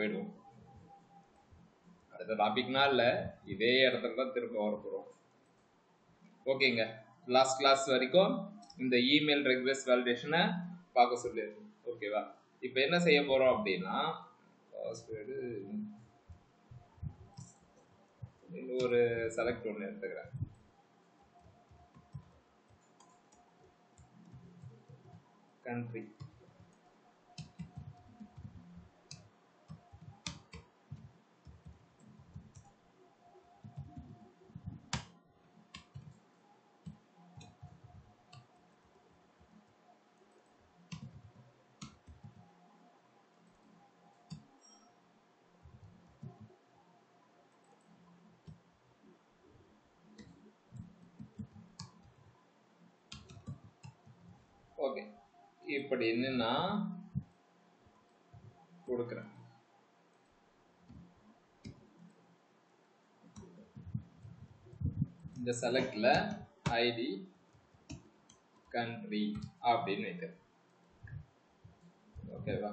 போயிடுவோம். அடுத்த டாபிக்னா இல்ல, இதே இடத்துல தான் திரும்ப வர போறோம். ஓகேங்க, லாஸ்ட் கிளாஸ் வரைக்கும் இந்த இமெயில் ரெக்வெஸ்ட் வேலிடேஷனை பார்க்க சொல்லியிருக்கோம். ஓகேவா? இப்போ என்ன செய்ய போறோம் அப்படின்னா, பாஸ்வேர்டு ஒரு செலக்ட் ஒன்று எடுத்துக்கிறேன். Country okay. இப்படி என்னன்னா கொடுக்குறேன். இந்த செலக்ட்ல ஐடி கண்ட்ரி அப்படின்னு வைக்கிறேன். ஓகேவா?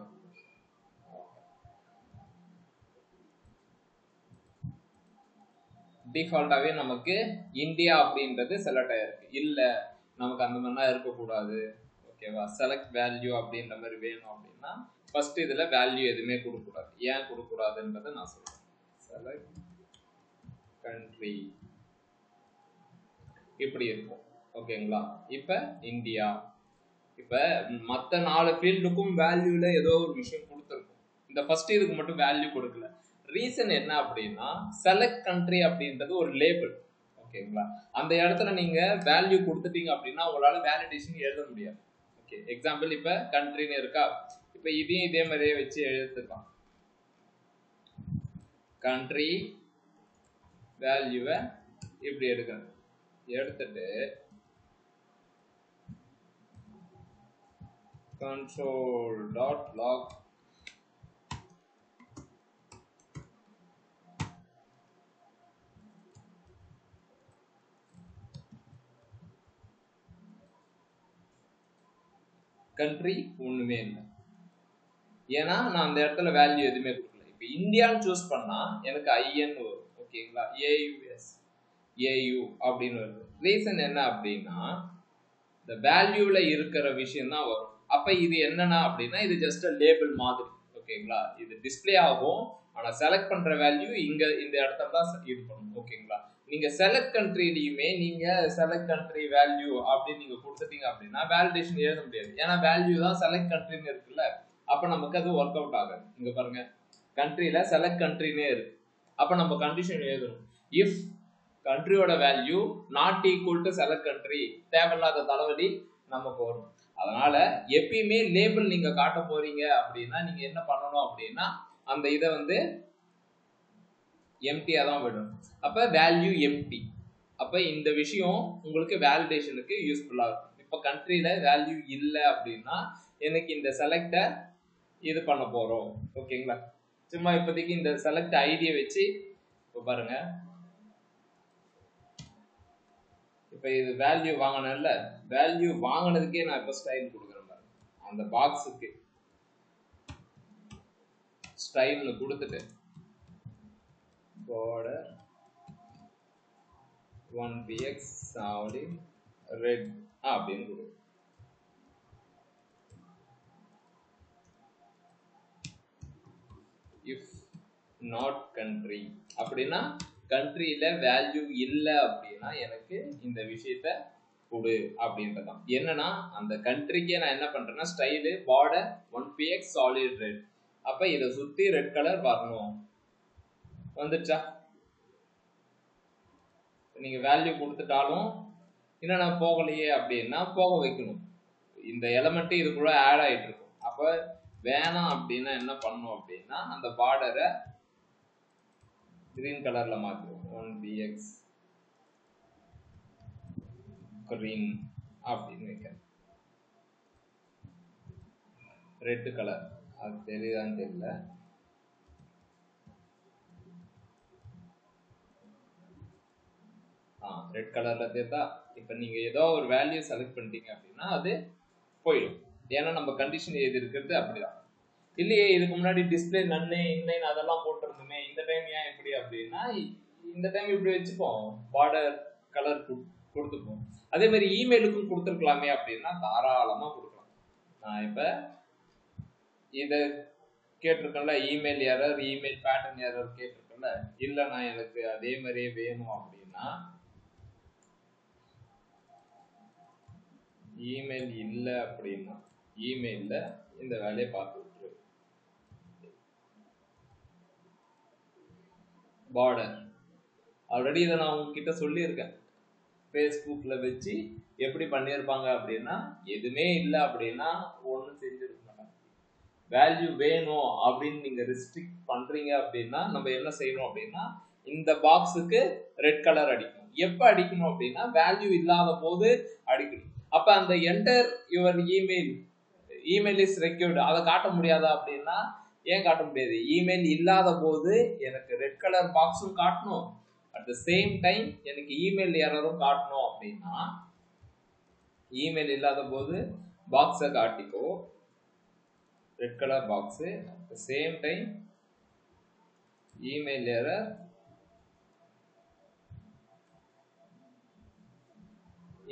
டிஃபால்ட்டாவே நமக்கு இந்தியா அப்படின்றது செலக்ட் ஆயிருக்கு. இல்ல நமக்கு அந்த மாதிரிலாம் இருக்கக்கூடாது. ஓகேவா? செலக்ட் வேல்யூ அப்படின்ற மாதிரி வேணும் அப்படின்னா ஃபர்ஸ்ட் இதுல வேல்யூ எதுவுமே கொடுக்கக்கூடாது. ஏன் கொடுக்கக்கூடாதுன்றதை நான் சொல்றேன். செலக்ட் கண்ட்ரி இப்படி இருக்கும். ஓகேங்களா? இப்ப இந்தியா, இப்ப மற்ற 4 ஃபீல்டுக்கும் வேல்யூல ஏதோ ஒரு விஷயம் கொடுத்துருக்கும். இந்த ஃபர்ஸ்ட் இதுக்கு மட்டும் வேல்யூ கொடுக்கல. ரீசன் என்ன அப்படின்னா, செலக்ட் கண்ட்ரி அப்படின்றது ஒரு லேபிள். ஓகேங்களா? அந்த இடத்துல நீங்க வேல்யூ கொடுத்துட்டீங்க அப்படின்னா உங்களால வேலிடேஷன் எழுத முடியாது. ஓகே, எக்ஸாம்பிள் இப்ப கண்ட்ரின்னு இருக்கா, இப்ப இதையும் இதே மாதிரியே வச்சு எழுதிருக்கலாம். கண்ட்ரி வேல்யூவை இப்படி எடுக்கணும். எடுத்துட்டு console.log கண்ட்ரி ஒண்ணுமே இல்லை. ஏன்னா நான் அந்த இடத்துல வேல்யூ எதுவுமே கொடுக்கல. இப்ப இந்தியான்னு சூஸ் பண்ணா எனக்கு ஐஎன் வரும். ஓகேங்களா? ஏயுஎஸ் ஏயு அப்படின்னு வருது. ரீசன் என்ன அப்படின்னா, இந்த வேல்யூல இருக்கிற விஷயம் தான் வரும். அப்ப இது என்னன்னா அப்படின்னா, இது ஜஸ்ட் லேபிள் மாதிரி. ஓகேங்களா? இது டிஸ்பிளே ஆகும். ஆனா செலக்ட் பண்ற வேல்யூ இங்க இந்த இடத்துல தான் இது பண்ணும். ஓகேங்களா? நீங்க செலக்ட் கண்ட்ரிலயுமே நீங்க செலக்ட் கண்ட்ரி வேல்யூ அப்படின்னு நீங்க கொடுத்துட்டீங்க அப்படின்னா வேலிடேஷன் எழுத முடியாது. ஏன்னா வேல்யூ தான் செலக்ட் கண்ட்ரின்னு இருக்குல்ல. அப்ப நமக்கு அது ஒர்க் அவுட் ஆகாது. இங்க பாருங்க, கண்ட்ரில செலக்ட் கண்ட்ரினே இருக்கு. அப்ப நம்ம கண்டிஷன் எழுதணும். இஃப் கண்ட்ரியோட value not equal to select country, தேவையில்லாத தலைவலி நமக்கு வரும். அதனால எப்பயுமே லேபிள் நீங்க காட்ட போறீங்க அப்படின்னா நீங்க என்ன பண்ணணும் அப்படின்னா, அந்த இதை வந்து எம்டியா தான் விடணும். அப்ப வேல்யூ எம்டி. அப்ப இந்த விஷயம் உங்களுக்கு வேலிடேஷனுக்கு யூஸ்ஃபுல்லா இருக்கும். இப்ப கண்ட்ரில வேல்யூ இல்லை அப்படின்னா எனக்கு இந்த செலக்ட இது பண்ண போறோம். ஓகேங்களா? சும்மா இப்போதைக்கு இந்த செலக்ட் ஐடியை வச்சு இப்ப பாருங்க, இப்ப இது வேல்யூ வாங்கினேன்ல, வேல்யூ வாங்கினதுக்கே நான் இப்ப ஸ்டைல் கொடுக்குறேன் பாருங்க. அந்த பாக்ஸுக்கு ஸ்டைல்னு கொடுத்துட்டு border 1px solid red அப்படின்னு கொடுக்கும். if not country அப்படின்னா கண்ட்ரியில வேல்யூ இல்லை அப்படின்னா எனக்கு இந்த விஷயத்த கொடு அப்படின்றதான். என்னன்னா அந்த கண்ட்ரிக்கே நான் என்ன பண்றேன்னா style border 1px solid red. அப்ப இதை சுத்தி ரெட் கலர் வரணும். வந்துச்சா? நீங்க வேல்யூ கொடுத்துட்டாலும் என்ன நான் போகலையே அப்படின்னா போக வைக்கணும். இந்த எலமெண்ட் இதுக்குள்ள ஆட் ஆயிட்டு இருக்கும். அப்ப வேணாம் அப்படின்னா என்ன பண்ணும் அப்படின்னா அந்த பார்டரை கிரீன் கலர்ல மாத்துவோம். 1px கிரீன் அப்படின்னு வைக்கிறேன். ரெட் கலர் அது தெரியுதான்னு தெரியல. ரெட் கலர்ல தெரியுதா? இப்ப நீங்க ஏதோ ஒரு வேல்யூ செலக்ட் பண்ணிட்டீங்க அப்படின்னா அது போயிடும். ஏன்னா நம்ம கண்டிஷன் எழுதி இருக்கிறது அப்படிதான். இல்லையே இதுக்கு முன்னாடி டிஸ்பிளே நன்னு இன்னைன்னு அதெல்லாம் போட்டிருந்தோமே, இந்த டைம் ஏன் இப்படி அப்படின்னா, இந்த டைம் இப்படி வச்சுப்போம், பார்டர் கலர் கொடுத்துப்போம். அதே மாதிரி இமெயிலுக்கும் கொடுத்துருக்கலாமே அப்படின்னா தாராளமாக கொடுக்கலாம். நான் இப்போ இதை கேட்டிருக்கேன்ல, email error, email pattern error கேட்டிருக்கேன்ல, இல்லை நான் எனக்கு அதே மாதிரியே வேணும் அப்படின்னா இமெயில் இல்லை அப்படின்னா இமெயிலில் இந்த வேலையை பார்த்து விட்டுரு. பார்டர் ஆல்ரெடி இதை நான் உங்ககிட்ட சொல்லியிருக்கேன், ஃபேஸ்புக்கில் வச்சு எப்படி பண்ணியிருப்பாங்க அப்படின்னா, எதுவுமே இல்லை அப்படின்னா ஒன்றும் செஞ்சுருக்க மாட்டாங்க. வேல்யூ வேணும் அப்படின்னு நீங்கள் ரெஸ்ட்ரிக்ட் பண்ணுறீங்க அப்படின்னா நம்ம என்ன செய்யணும் அப்படின்னா, இந்த பாக்ஸுக்கு ரெட் கலர் அடிக்கணும். எப்போ அடிக்கணும் அப்படின்னா வேல்யூ இல்லாத போது அடிக்கணும். அப்போ அந்த enter your email is required அதை காட்ட முடியாதா அப்படின்னா, ஏன் காட்ட முடியாது? இமெயில் இல்லாத போது எனக்கு ரெட் கலர் பாக்ஸும் காட்டணும், அட் த சேம் டைம் எனக்கு இமெயில் எரரும் காட்டணும். அப்படின்னா இமெயில் இல்லாத போது பாக்ஸை காட்டிக்கோ, red colour box, at the same time email error,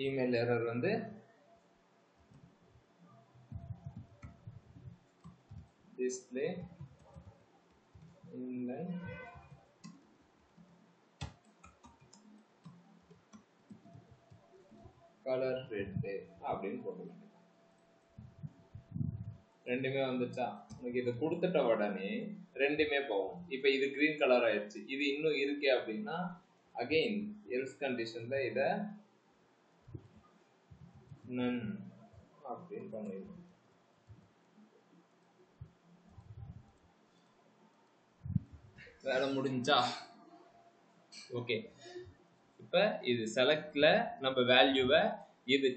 email error வந்து display inline color red அப்படின்னு போட்டுக்கலாம். ரெண்டுமே வந்துச்சா? உங்களுக்கு இதை கொடுத்துட்ட உடனே ரெண்டுமே போகும். இப்போ இது கிரீன் கலர் ஆயிடுச்சு, இது இன்னும் இருக்கே அப்படின்னா அகெயின் எல்ஸ் கண்டிஷன்ல இதை நன் அப்படின்னு பண்ணிடணும். வேலை முடிஞ்சா? ஓகே, இப்போ இது செலக்ட்ல நம்ம வேல்யூவை இது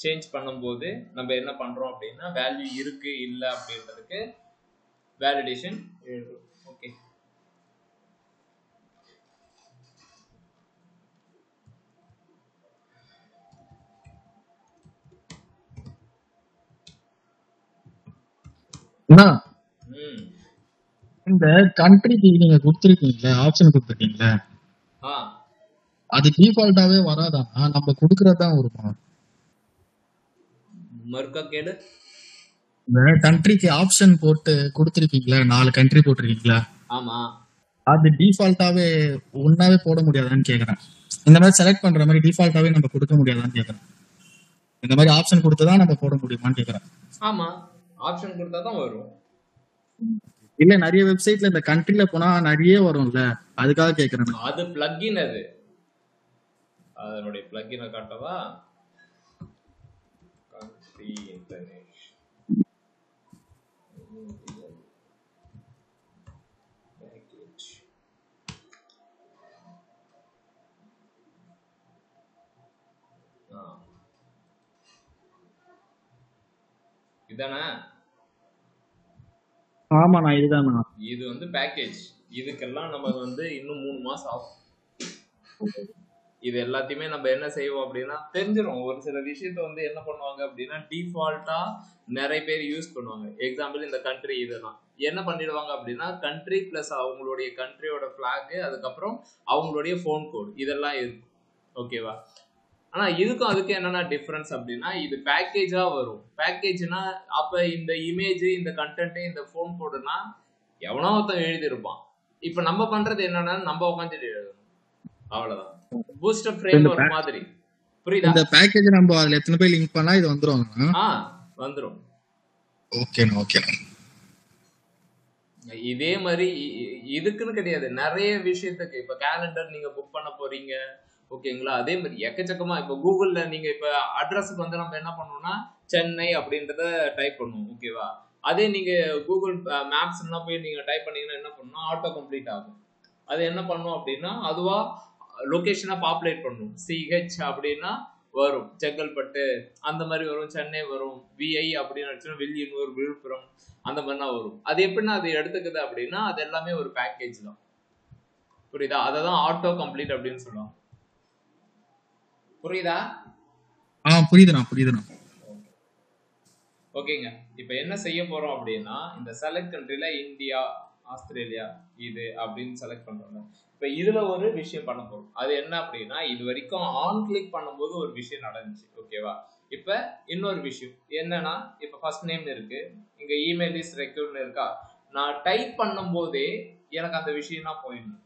சேஞ்ச் பண்ணும்போது நம்ம என்ன பண்றோம் அப்படின்னா, வேல்யூ இருக்கு இல்லை அப்படின்றதுக்கு வேலிடேஷன் எழுதும். ஓகே, இந்த கண்ட்ரிக்கு நீங்க கொடுத்துருக்கீங்களா, ஆப்ஷன் கொடுத்துருக்கீங்களா, அது டிஃபால்ட்டாவே வராதானா? நம்ம கொடுக்கறதுதான் வருமா? மறுக்கா கேடு. இந்த கண்ட்ரிக்கு ஆப்ஷன் போட்டு கொடுத்துருக்கீங்களா, 4 கண்ட்ரி போட்டிருக்கீங்களா? ஆமா, அது டிஃபால்ட்டாவே ஒன்னாவே போட முடியாதான்னு கேக்குறேன். இந்த மாதிரி செலக்ட் பண்ற மாதிரி டிஃபால்ட்டாவே நம்ம கொடுக்க முடியாதான்னு கேக்குறேன். இந்த மாதிரி ஆப்ஷன் கொடுத்துதான் நம்ம போட முடியுமான்னு கேக்குறேன். ஆமா, ஆப்ஷன் கொடுத்தாதான் வரும். இல்ல நிறைய வெப்சைட்ல இந்த கண்ட்ரில போனா நிறைய வரும்ல, அதுக்காக கேக்குறேன். அது பிளக்கின், அது அதனுடைய பிளக்கினை காட்டவா? Country international package. இதானே? ஆமா, நான் இதுதான். இது வந்து பேக்கேஜ். இதுக்கெல்லாம் நம்ம வந்து இன்னும் 3 மாசம் ஆகும். இது எல்லாத்தையுமே நம்ம என்ன செய்வோம் அப்படின்னா தெரிஞ்சிடும். ஒரு சில விஷயத்த வந்து என்ன பண்ணுவாங்க அப்படின்னா டிஃபால்ட்டா நிறைய பேர் யூஸ் பண்ணுவாங்க. எக்ஸாம்பிள் இந்த கண்ட்ரி, இதெல்லாம் என்ன பண்ணிடுவாங்க அப்படின்னா கண்ட்ரி பிளஸ் அவங்களுடைய கண்ட்ரியோட பிளாக், அதுக்கப்புறம் அவங்களுடைய ஃபோன் கோட், இதெல்லாம் இருக்கும். ஓகேவா? ஆனா இதுக்கும் அதுக்கும் என்னன்னா டிஃபரன்ஸ் அப்படின்னா, இது பேக்கேஜா வரும். பேக்கேஜ்னா அப்ப இந்த இமேஜ், இந்த கண்டென்ட், இந்த ஃபோன் கோடுனா எவனோ ஒருத்தன் எழுதியிருப்பான். இப்ப நம்ம பண்றது என்னன்னா நம்ம உட்காந்துட்டு எழுதணும், அவ்வளவுதான். பூஸ்டர் ஃப்ரேம்வொர்க் மாதிரி. புரியுதா? இந்த பேக்கேஜ் நம்ம அதுல எத்தனை பேர் லிங்க் பண்ணா இது வந்துரும்? வந்துரும். ஓகேண்ணா, ஓகேண்ணா. இதே மாதிரி இதுக்குன்னு கிடையாது, நிறைய விஷயத்துக்கு. இப்ப கேலண்டர் நீங்க புக் பண்ண போறீங்க, ஓகேங்களா? அதே மாதிரி எக்கச்சக்கமா இப்ப கூகுள்ல நீங்க இப்ப அட்ரஸுக்கு வந்து நம்ம என்ன பண்ணுவோம்னா சென்னை அப்படின்றத டைப் பண்ணுவோம், ஓகேவா? அதே நீங்க கூகுள் மேப்ஸ்னா போய் நீங்க டைப் பண்ணீங்கன்னா என்ன பண்ணணும், ஆட்டோ கம்ப்ளீட் ஆகும். அது என்ன பண்ணும் அப்படின்னா அதுவா லொகேஷனை பாப்புலேட் பண்ணும். சிஹெச் அப்படின்னா வரும் செங்கல்பட்டு, அந்த மாதிரி வரும். சென்னை வரும். விஐ அப்படின்னு வில்லியனூர், விழுப்புரம், அந்த மாதிரினா வரும். அது எப்படின்னா அது எடுத்துக்குது அப்படின்னா அது எல்லாமே ஒரு பேக்கேஜ் தான். புரியுதா? அததான் ஆட்டோ கம்ப்ளீட் அப்படின்னு சொல்லுவாங்க. புரியுதா? புரியுதுண்ணா, புரியுதுண்ணா. ஓகேங்க. இப்போ என்ன செய்ய போறோம் அப்படின்னா, இந்த செலக்ட் கண்ட்ரில இந்தியா, ஆஸ்திரேலியா இது அப்படின்னு செலக்ட் பண்றோம். இப்போ இதுல ஒரு விஷயம் பண்ண போறோம். அது என்ன அப்படின்னா, இது வரைக்கும் ஆன் கிளிக் பண்ணும்போது ஒரு விஷயம் நடந்துச்சு. ஓகேவா? இப்போ இன்னொரு விஷயம் என்னன்னா, இப்போ ஃபர்ஸ்ட் நேம் இருக்கு, இங்க இமெயில் இஸ் ரெக்யூர்ட்னு இருக்கா. நான் டைப் பண்ணும்போதே எனக்கு அந்த விஷயம்னா போயிடணும்.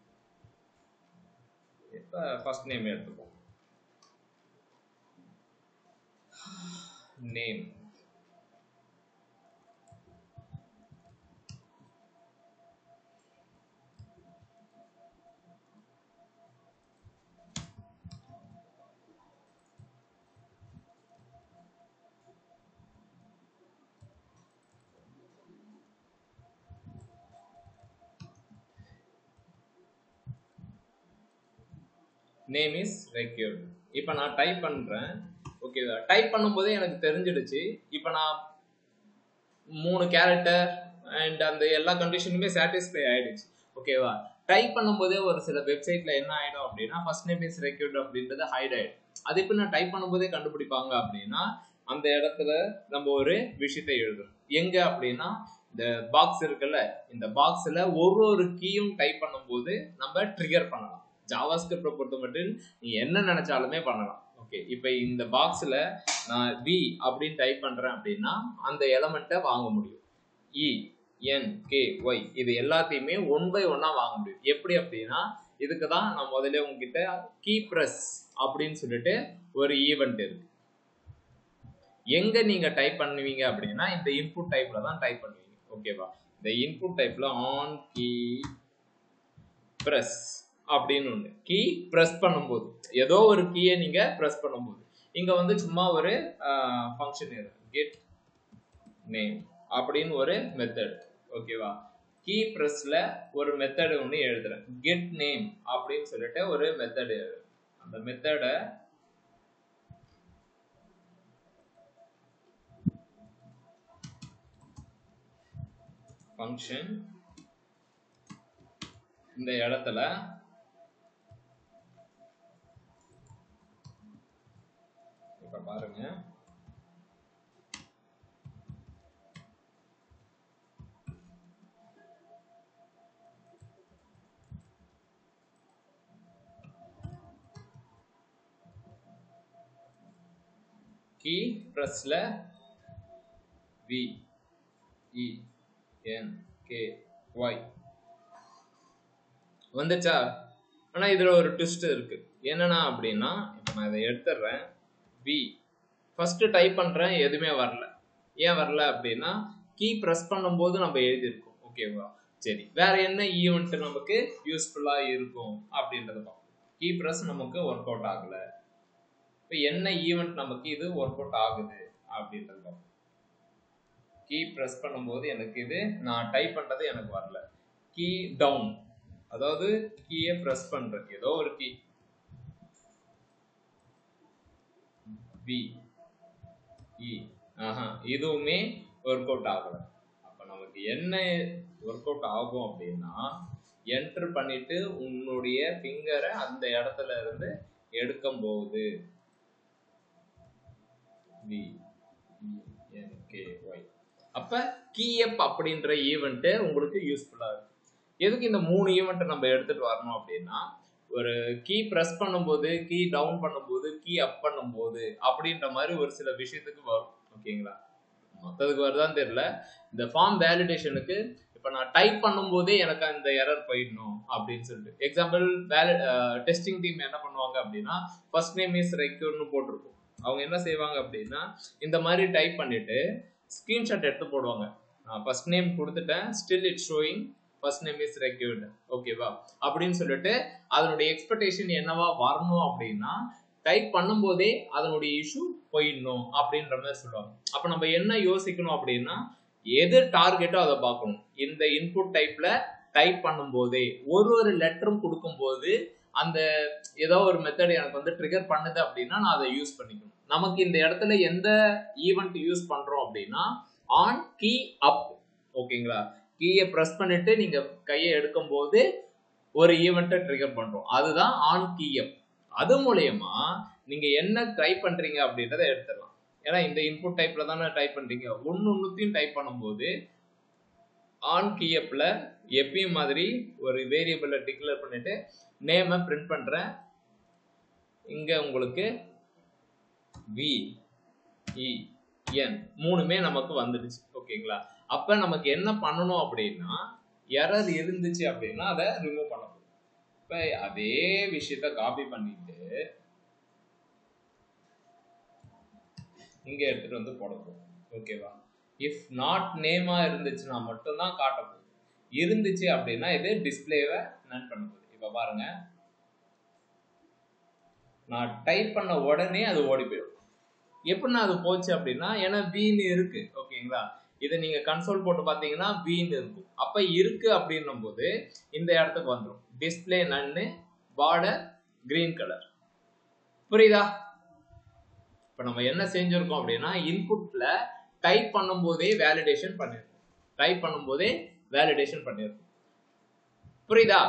இப்போ ஃபர்ஸ்ட் நேம் எடுத்துப்போம். Name name is required. இப்போ நான் டைப் பண்றேன். ஓகேவா? டைப் பண்ணும்போதே எனக்கு தெரிஞ்சிடுச்சு. இப்போ நான் 3 கேரக்டர் அண்ட் அந்த எல்லா கண்டிஷனுமே சாட்டிஸ்ஃபை ஆயிடுச்சு. ஓகேவா? டைப் பண்ணும்போதே ஒரு சில வெப்சைட்ல என்ன ஆயிடும் அப்படின்னா, ஃபர்ஸ்ட் நேம் இஸ் ரெக்யூர்ட் அப்படின்றது ஹைட் ஆயிடும். அது இப்போ நான் டைப் பண்ணும்போதே கண்டுபிடிப்பாங்க அப்படின்னா, அந்த இடத்துல நம்ம ஒரு விஷயத்தை எழுதுறோம். எங்க அப்படின்னா, இந்த பாக்ஸ் இருக்குல்ல, இந்த பாக்ஸ்ல ஒரு கீயும் டைப் பண்ணும்போது நம்ம ட்ரிகர் பண்ணலாம். ஜாவாஸ்கிரிப்டை பொறுத்த மட்டும் நீ என்ன நினைச்சாலுமே பண்ணலாம். ஓகே, இப்போ இந்த பாக்ஸ்ல நான் வி அப்படின்னு டைப் பண்றேன் அப்படின்னா அந்த எலமெண்ட்டை வாங்க முடியும். இ என் கே ஒய் இது எல்லாத்தையுமே 1 by 1 வாங்க முடியும். எப்படி அப்படின்னா, இதுக்கு தான் நான் முதல்ல உங்ககிட்ட கீ பிரஸ் அப்படின்னு சொல்லிட்டு ஒரு ஈவெண்ட் இருக்கு. எங்க நீங்க டைப் பண்ணுவீங்க அப்படின்னா, இந்த இன்புட் டைப்ல தான் டைப் பண்ணுவீங்க. ஓகேவா? இந்த இன்புட் டைப்ல ஆன் கீ பிரஸ் அப்படின்னு ஒன்று. கீ பிரஸ் பண்ணும்போது ஏதோ ஒரு கீயை நீங்க பிரஸ் பண்ணும்போது இங்க வந்து சும்மா ஒரு ஃபங்க்ஷன் இருக்கு, கெட் நேம் அப்படின்னு ஒரு மெத்தட். ஓகேவா? கீ பிரஸ்ல ஒரு மெத்தட் ஒன்று எழுதுறேன், கெட் நேம் அப்படின்னு சொல்லிட்டு ஒரு மெத்தட் எழுதுறேன். அந்த மெத்தடை ஃபங்க்ஷன் இந்த இடத்துல இப்ப பாருங்க, கீ பிரஸ்ல V E N K Y வந்துச்சா? ஆனா இதுல ஒரு ட்விஸ்ட் இருக்கு. என்னன்னா அப்படின்னா, இப்ப நான் இதை எடுத்துடுறேன், வி ஃபர்ஸ்ட் டைப் பண்றேன், எதுவுமே வரல. ஏன் வரல அப்படின்னா, கீ பிரஸ் பண்ணும்போது நம்ம எழுதியிருக்கோம். ஓகேவா? சரி, வேற என்ன ஈவெண்ட் நமக்கு யூஸ்ஃபுல்லா இருக்கும் அப்படின்றத பார்ப்போம். கீ பிரஸ் நமக்கு ஒர்க் அவுட் ஆகல. இப்போ என்ன ஈவெண்ட் நமக்கு இது ஒர்க் அவுட் ஆகுது அப்படின்றத பார்ப்போம். கீ பிரஸ் பண்ணும்போது எனக்கு இது நான் டைப் பண்றது எனக்கு வரல. கீ டவுன், அதாவது கீயை பிரஸ் பண்றேன், ஏதோ ஒரு கீ பி இ இதுவுமே ஒர்க் அவுட் ஆகல. அப்ப நமக்கு என்ன ஒர்க் அவுட் ஆகும் அப்படின்னா, என்டர் பண்ணிட்டு உன்னுடைய ஃபிங்கரை அந்த இடத்துல இருந்து எடுக்கும் போது வி என் கே ஒய் அப்ப கீயப் அப்படின்ற ஈவெண்ட் உங்களுக்கு யூஸ்ஃபுல்லா இருக்கும். எதுக்கு இந்த 3 ஈவெண்ட் நம்ம எடுத்துட்டு வரணும் அப்படின்னா, ஒரு கீ பிரஸ் பண்ணும்போது, கீ டவுன் பண்ணும்போது, கீ அப் பண்ணும்போது அப்படின்ற மாதிரி ஒரு சில விஷயத்துக்கு வரும். ஓகேங்களா? மொத்தத்துக்கு வருதான்னு தெரியல. இந்த ஃபார்ம் வேலிடேஷனுக்கு இப்போ நான் டைப் பண்ணும்போதே எனக்கு அந்த எரர் போயிடணும் அப்படின்னு சொல்லிட்டு, எக்ஸாம்பிள் டெஸ்டிங் டீம் என்ன பண்ணுவாங்க அப்படின்னா, ஃபர்ஸ்ட் நேம் இஸ் ரெக்யூர்ட்னு போட்டிருக்கும். அவங்க என்ன செய்வாங்க அப்படின்னா, இந்த மாதிரி டைப் பண்ணிட்டு ஸ்கிரீன்ஷாட் எடுத்து போடுவாங்க. ஃபர்ஸ்ட் நேம் கொடுத்துட்டேன், still it showing first name is required. ஓகேவா? அப்படின்னு சொல்லிட்டு அதனுடைய எக்ஸ்பெக்டேஷன் என்னவா வரணும் அப்படின்னா, டைப் பண்ணும்போதே அதனுடைய இஷ்யூ போயிடணும் அப்படின்ற மாதிரி சொல்லுவாங்க. அப்ப நம்ம என்ன யோசிக்கணும் அப்படின்னா, எது டார்கெட்டோ அதை பார்க்கணும். இந்த இன்புட் டைப்ல டைப் பண்ணும்போதே ஒரு லெட்டரும் கொடுக்கும்போது அந்த ஏதோ ஒரு மெத்தட் எனக்கு வந்து ட்ரிகர் பண்ணுது அப்படின்னா நான் அதை யூஸ் பண்ணிக்கணும். நமக்கு இந்த இடத்துல எந்த ஈவெண்ட் யூஸ் பண்றோம் அப்படின்னா, ஆன் கீ அப். ஓகேங்களா? கீயை பிரஸ் பண்ணிட்டு நீங்க கையை எடுக்கும் போது ஒரு ஈவெண்ட்டை ட்ரிகர் பண்றோம், அதுதான் ஆன் கீ அப். அது மூலயமா நீங்க என்ன ட்ரை பண்றீங்க அப்படின்றத எடுத்துடலாம். ஏன்னா இந்த இன்புட் டைப்ல தானே டைப் பண்றீங்க. ஒன்னொன்னுத்தையும் டைப் பண்ணும்போது ஆன் கீயப்ல எப்பயும் மாதிரி ஒரு வேரியபிளை டிக்ளேர் பண்ணிட்டு நேமை பிரிண்ட் பண்றேன். இங்க உங்களுக்கு வி இ என் மூணுமே நமக்கு வந்துடுச்சு. ஓகேங்களா? அப்ப நமக்கு என்ன பண்ணணும் அப்படின்னா, எரர் இருந்துச்சு அப்படின்னா அதை ரிமூவ் பண்ண போகும். இப்ப அதே விஷயத்த காப்பி பண்ணிட்டு இங்க எடுத்துட்டு வந்து போட போகும். ஓகேவா? இஃப் நாட் நேமா இருந்துச்சுன்னா மட்டும்தான் காட்ட போகுது. இருந்துச்சு அப்படின்னா இது டிஸ்பிளேவை நன் பண்ண போகுது. இப்ப பாருங்க, நான் டைப் பண்ண உடனே அது ஓடி போயிடும். எப்படின்னா அது போச்சு அப்படின்னா, ஏன்னா வீன்னு இருக்கு. ஓகேங்களா? இதை நீங்க கன்சோல் போட்டு பாத்தீங்கன்னா வீன்னு இருக்கும். அப்ப இருக்கு அப்படின்னும் போது இந்த இடத்துக்கு வந்துடும். Display none, border green colour. புரியுதா? இப்ப நம்ம என்ன செஞ்சிருக்கோம் அப்படின்னா, இன்புட்ல டைப் பண்ணும் போதே வேலிடேஷன் பண்ணிருக்கோம். டைப் பண்ணும் போதே வேலிடேஷன் பண்ணிருக்கோம். புரியுதா?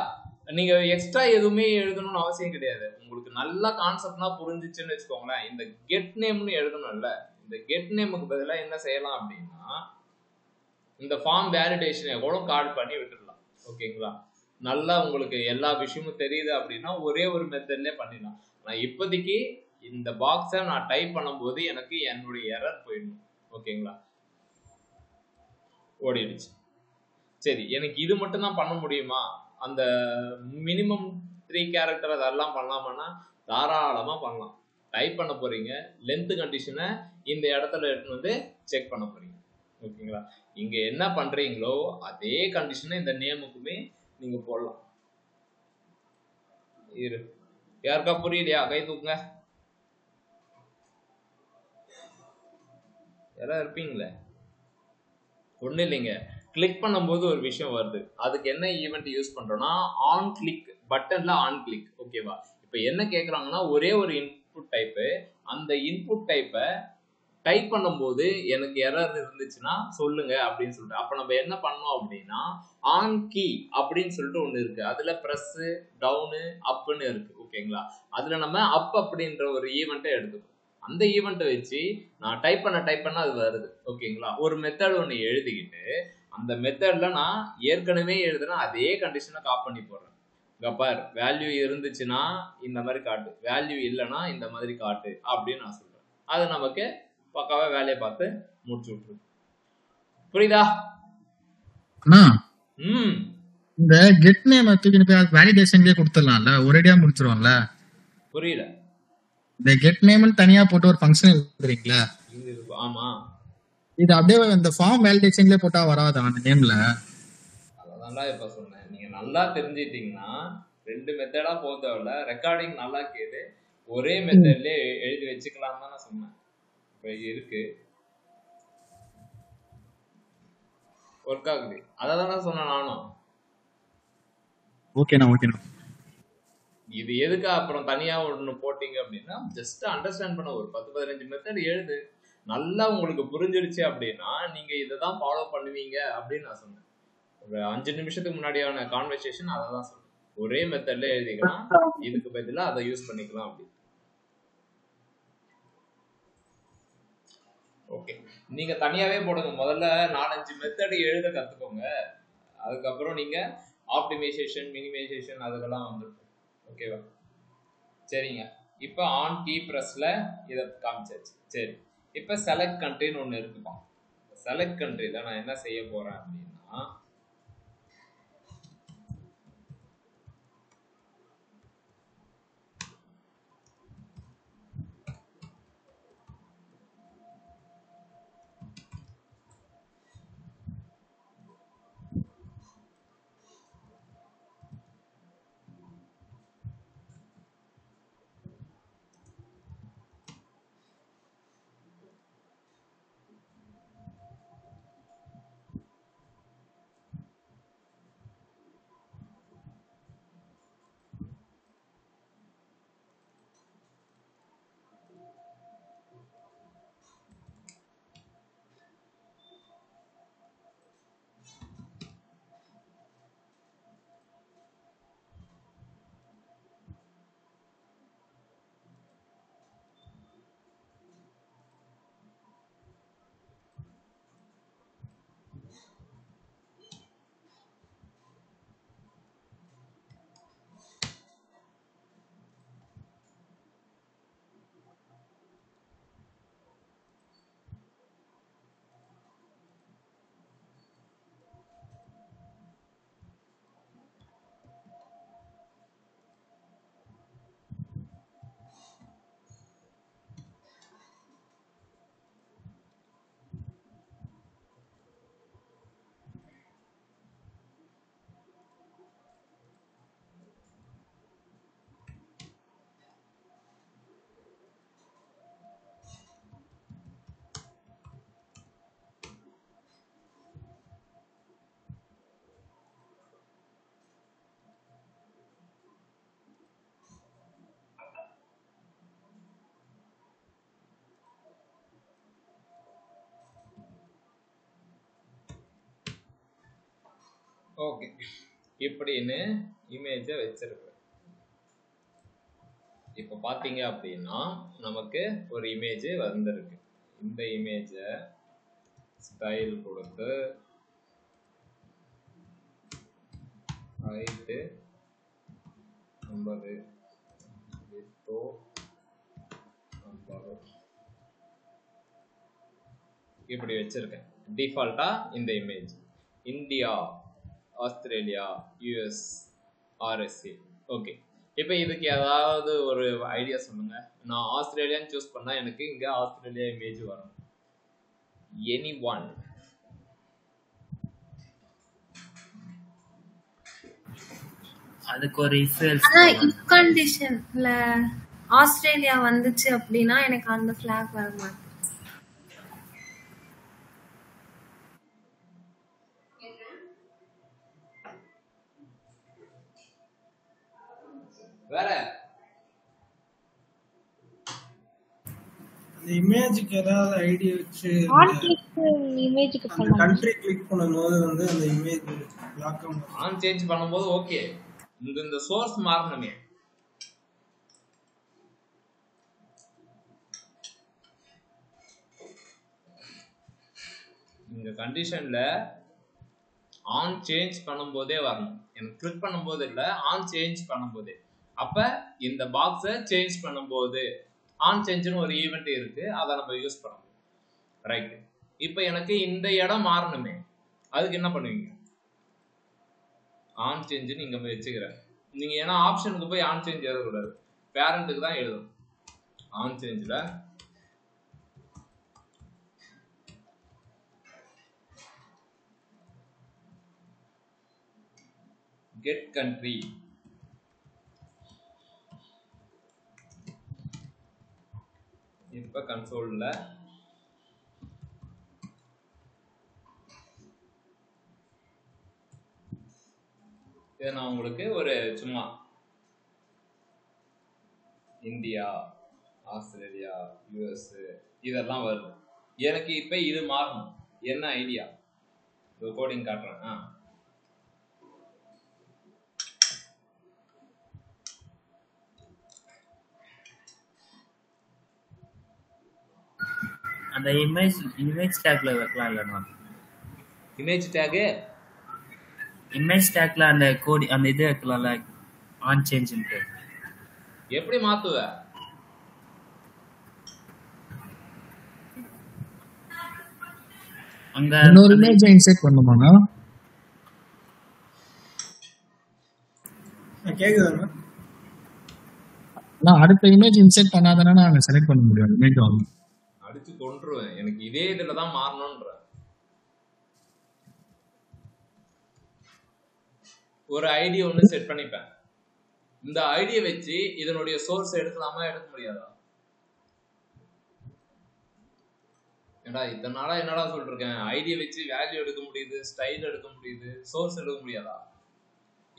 நீங்க எக்ஸ்ட்ரா எதுவுமே எழுதணும்னு அவசியம் கிடையாது. உங்களுக்கு நல்ல கான்செப்ட்னா புரிஞ்சிச்சுன்னு வச்சுக்கோங்களேன். இந்த கெட் நேம்னு எழுதணும்ல, இந்த கெட் நேமுக்கு பதிலா என்ன செய்யலாம் அப்படின்னா, இந்த ஃபார்ம் வேலிடேஷனை கூட கால் பண்ணி விட்டுடலாம். ஓகேங்களா? நல்லா உங்களுக்கு எல்லா விஷயமும் தெரியுது அப்படின்னா ஒரே ஒரு மெத்தட்லயே பண்ணிடலாம். நான் இப்போதைக்கு இந்த பாக்ஸை நான் டைப் பண்ணும்போது எனக்கு என்னுடைய எரர் போயிடணும். ஓகேங்களா? ஓடிடுச்சு. சரி, எனக்கு இது மட்டும் தான் பண்ண முடியுமா? அந்த மினிமம் 3 கேரக்டர் அதெல்லாம் பண்ணலாமான்னா தாராளமா பண்ணலாம். டைப் பண்ண போறீங்க, லென்த் கண்டிஷனை இந்த இடத்துல எடுத்து வந்து செக் பண்ண போறீங்க. ஓகேங்களா? இங்க என்ன பண்றீங்களோ அதே கண்டிஷனை இந்த நேமுக்குமே நீங்க போடலாம். இரு, யாருக்கா புரியலையா? கை தூக்குங்க. யாராவது இருப்பீங்களே? ஒண்ணு இல்லைங்க, கிளிக் பண்ணும்போது ஒரு விஷயம் வருது. அதுக்கு என்ன ஈவெண்ட் யூஸ் பண்றோம்னா ஆன் கிளிக் பட்டன்ல ஆன் கிளிக். ஓகேவா? இப்போ என்ன கேக்குறாங்கன்னா ஒரே ஒரு இன்புட் டைப், அந்த இன்புட் டைப்பை டைப் பண்ணும்போது எனக்கு எரர் இருந்துச்சுன்னா சொல்லுங்க அப்படின்னு சொல்லிட்டு, அப்ப நம்ம என்ன பண்ணோம் அப்படின்னா ஆன் கீ அப்படின்னு சொல்லிட்டு ஒண்ணு இருக்கு. அதுல பிரஸ் டவுனு அப்னு இருக்கு. ஓகேங்களா? அதுல நம்ம அப் அப்படின்ற ஒரு ஈவெண்ட்டை எடுத்துக்கணும். அந்த ஈவெண்ட்டை வச்சு நான் டைப் பண்ண அது வருது. ஓகேங்களா? ஒரு மெத்தட் ஒன்று எழுதிக்கிட்டு அந்த மெத்தட்ல நான் ஏற்கனவே எழுதுனா அதே கண்டிஷனை காப்பி பண்ணி போடுறேன். கப்பார் வேல்யூ இருந்துச்சுன்னா இந்த மாதிரி காட்டு, வேல்யூ இல்லைன்னா இந்த மாதிரி காட்டு அப்படின்னு நான் சொல்றேன். அது நமக்கு பக்காவா வேலையை பார்த்து முடிச்சு விட்டுரு. புரியுதா? இந்த கெட் நேம் வேலிடேஷன்லயே கொடுத்துடலாம்ல, ஒரேடியா முடிச்சிருவாங்கல. புரியல. இந்த கெட் நேம்னு தனியா போட்டு ஒரு ஃபங்க்ஷன் எழுதுறீங்களா? ஆமா, இது அப்படியே இந்த ஃபார்ம் வேலிடேஷன்லயே போட்டா வராதா அந்த நேம்ல? அதான்டா இப்ப சொன்னேன். நீங்க நல்லா தெரிஞ்சிட்டீங்கன்னா ரெண்டு மெத்தடா போக தேவையில்ல. ரெக்கார்டிங் நல்லா கேட்டு ஒரே மெத்தட்லயே எழுதி வச்சுக்கலாம் தான் நான் சொன்னேன். இப்ப இருக்கு, ஒர்க் ஆகுது. அதான் சொன்னேன் நானும். ஓகேண்ணா ஓகேண்ணா. இது எதுக்கு அப்புறம் தனியா ஒண்ணு போட்டீங்க அப்படின்னா ஜஸ்ட் அண்டர்ஸ்டாண்ட் பண்ண ஒரு 10-15 மெத்தட் எழுது. நல்லா உங்களுக்கு புரிஞ்சிருச்சு அப்படின்னா நீங்க இதைதான் ஃபாலோ பண்ணுவீங்க அப்படின்னு நான் சொன்னேன். ஒரு 5 நிமிஷத்துக்கு முன்னாடியான கான்வர்சேஷன் அதை தான் சொன்னேன். ஒரே மெத்தட்ல எழுதிக்கலாம், இதுக்கு பதிலா அதை யூஸ் பண்ணிக்கலாம் அப்படி. ஓகே, நீங்க தனியாவே போடுங்க. முதல்ல 4-5 மெத்தட் எழுத கத்துக்கோங்க. அதுக்கப்புறம் நீங்க ஆப்டிமைசேஷன் மினிமைசேஷன் அதெல்லாம் வந்துடும். ஓகேவா? சரிங்க. இப்போ ஆன் கீ ப்ரெஸ்ல இதை காமிச்சாச்சு. சரி, இப்போ செலக்ட் கண்ட்ரின்னு ஒன்று இருக்குப்பா. செலக்ட் கண்ட்ரியில் நான் என்ன செய்ய போறேன் அப்படின்னா, ஓகே, இப்படின்னு இமேஜை வச்சிருக்கேன். இப்போ பார்த்தீங்க அப்படின்னா நமக்கு ஒரு இமேஜ் வந்திருக்கு. இந்த இமேஜை ஸ்டைல் கொடுத்து ஹைட்டு 50 வித்தோ 50 இப்படி வச்சிருக்கேன். டிஃபால்ட்டா இந்த image India, Australia, US, RSA. Okay, இப்போ இதுக்கு ஏதாவது ஒரு ஐடியா சொல்லுங்க. நான் ஆஸ்திரேலியான்னு சூஸ் பண்ணா எனக்கு இங்க ஆஸ்திரேலியா இமேஜ் வரும். Any one? அதுக்கு ஒரு இஃப் கண்டிஷன்ல ஆஸ்திரேலியா வந்துச்சு அப்படின்னா எனக்கு அந்த ஃபிளாக் வர மாட்டேங்குது. வேற அந்த இமேஜுக்கு ஏதாவது ஐடியா வச்சு இமேஜுக்கு அந்த கண்ட்ரி கிளிக் பண்ணும்போது வந்து அந்த இமேஜ் லாக் ஆன் சேஞ்ச் பண்ணும்போது ஓகே, இந்த சோர்ஸ் மாறணுமே. இந்த கண்டிஷன்ல ஆன் சேஞ்ச் பண்ணும்போதே வரணும். எனக்கு கிளிக் பண்ணும்போது இல்லை, ஆன் சேஞ்ச் பண்ணும்போதே. அப்ப இந்த பாக்ஸை சேஞ்ச் பண்ணும்போது ஆன் சேஞ்சுன்னு ஒரு ஈவெண்ட் இருக்கு, அதை நம்ம யூஸ் பண்ணணும். ரைட், இப்போ எனக்கு இந்த இடம் மாறணுமே, அதுக்கு என்ன பண்ணுவீங்க? ஆன் சேஞ்சுன்னு இங்க வச்சுக்கிறேன். நீங்க ஏன்னா ஆப்ஷனுக்கு போய் ஆன் சேஞ்ச் எழுதக்கூடாது, பேரண்ட்டுக்கு தான் எழுதணும். ஆன் சேஞ்சில் get country, இப்ப கன்சோல்ல இதை நான் உங்களுக்கு ஒரு சும்மா இந்தியா, ஆஸ்திரேலியா, யூஎஸ் இதெல்லாம் வருது. எனக்கு இப்ப இது மாறணும். என்ன ஐடியா? கோடிங் காட்டுறேன். அந்த இமேஜ் டேக்ல வைக்கலாம் இல்லனா? இமேஜ் டேக்ல அந்த கோடி அந்த இது வைக்கலாம்ல, ஆன் சேஞ்ச்ன்ட்டு. எப்படி மாத்துவ? அங்க இன்னொரு இமேஜ் இன்சர்ட் பண்ணுமானா? கேக்குதாங்க? நான் அடுத்த இமேஜ் இன்சர்ட் பண்ணாதானே நான் செலக்ட் பண்ண முடியும் இமேஜ் ஆகும். அடிச்சு கொன்றுவேன். எனக்கு இதே இதுல தான் மாறணும்ன்ற ஒரு ஐடியா ஒன்று செட் பண்ணிப்பேன். இந்த ஐடியா வச்சு இதனுடைய சோர்ஸ் எடுக்கலாமா எடுக்க முடியாதா? ஏடா இத்தனை நாளா என்னடா சொல்லிட்டு இருக்கேன், ஐடியா வச்சு வேல்யூ எடுக்க முடியுது, ஸ்டைல் எடுக்க முடியுது, சோர்ஸ் எடுக்க முடியாதா?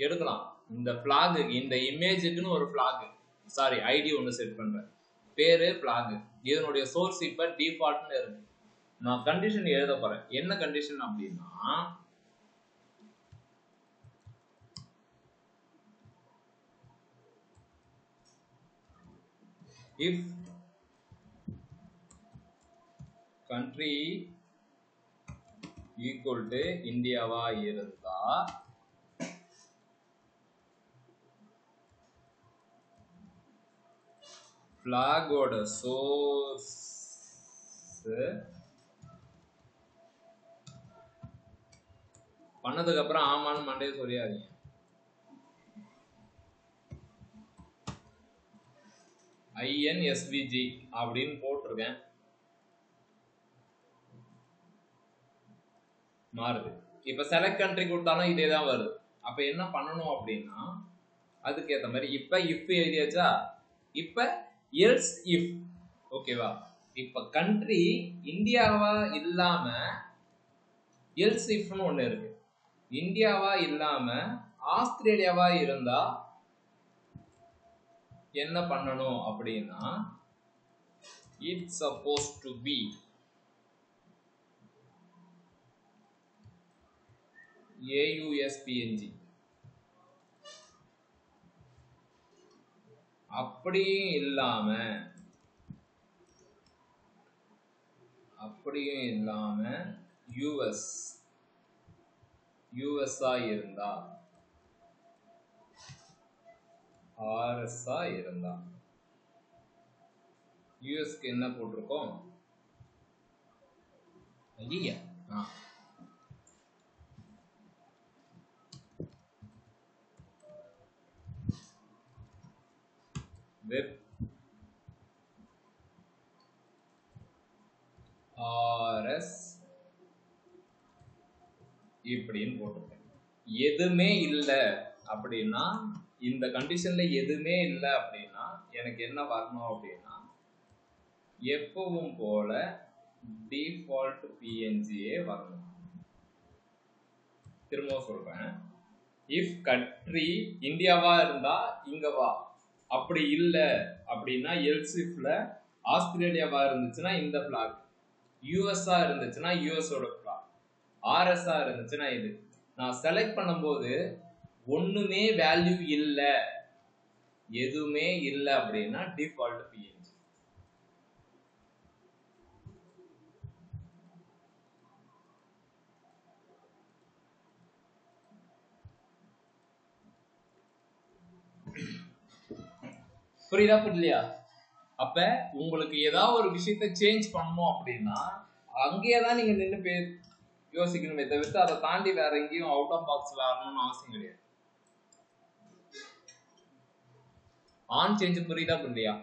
எடுக்கலாம். இந்த பிளாக், இந்த இமேஜுக்குன்னு ஒரு பிளாக், சாரி ஐடி ஒன்று செட் பண்றேன், பேரு பிளாக். இதனுடைய சோர்ஸ் இப்ப டிஃபால்ட்னு இருக்கு. நான் கண்டிஷன் எழுத போறேன். என்ன கண்டிஷன் அப்படின்னா, if country equal to இந்தியாவா இருந்தா பிளாகோட சோர்ஸ் பண்ணதுக்கு அப்புறம் ஆமான்னு மண்டையை சொல்லியாதீங்க. INSVG அப்படின்னு போட்டிருக்கேன், மாறுது. இப்ப செலக்ட் கண்ட்ரி கொடுத்தாலும் இதே தான் வருது. அப்ப என்ன பண்ணணும் அப்படின்னா, அதுக்கு ஏத்த மாதிரி இப்ப இஃப் எழுதியாச்சா, இப்ப எல்ஸ் இஃப். ஓகேவா? இப்ப கண்ட்ரி இந்தியாவா இல்லாம எல்ஸ் இஃப்னு ஒண்ணு இருக்கு. இந்தியாவா இல்லாம ஆஸ்திரேலியாவா இருந்தா என்ன பண்ணணும் அப்படின்னா, it's suppose to be AUSPNG. அப்படியும் இல்லாம US இருந்தா RS இருந்தா யூஎஸ்க்கு என்ன போட்டிருக்கோம்? ஐயா வெப் RS இப்படின்னு போட்டிருக்கேன். எதுவுமே இல்லை அப்படின்னா, இந்த கண்டிஷன்ல எதுவுமே இல்லை அப்படின்னா எனக்கு என்ன வரணும் அப்படின்னா, எப்பவும் போல டிஃபால்ட் பிஎன்ஜியே வரணும். திரும்ப சொல்றேன், இஃப் கண்ட்ரி இந்தியாவா இருந்தா இங்க வா, அப்படி இல்லை அப்படின்னா எல்ஸ் இஃப்ல ஆஸ்திரேலியாவா இருந்துச்சுன்னா இந்த பிளாக், யூஎஸ்ஆ இருந்துச்சுன்னா யூஎஸோட பிளாக், ஆர்எஸ்ஆ இருந்துச்சுன்னா இது. நான் செலக்ட் பண்ணும்போது ஒண்ணுமே வேல்யூ இல்லை, எதுவுமே இல்லை அப்படின்னா டிஃபால்ட் பிஎன்ஜி. புரியுதா புரியலையா? அப்ப உங்களுக்கு ஏதாவது ஒரு விஷயத்த சேஞ்ச் பண்ணணும் அப்படின்னா அங்கேயேதான் நீங்க நின்று யோசிக்கணுமே தவிர்த்து அதை தாண்டி வேற எங்கேயும் அவுட் ஆஃப் பாக்ஸ்ல ஆடணும்னு அவசியம் கிடையாது. ஆன் சேஞ்ச் புரியுதா புரியலையா?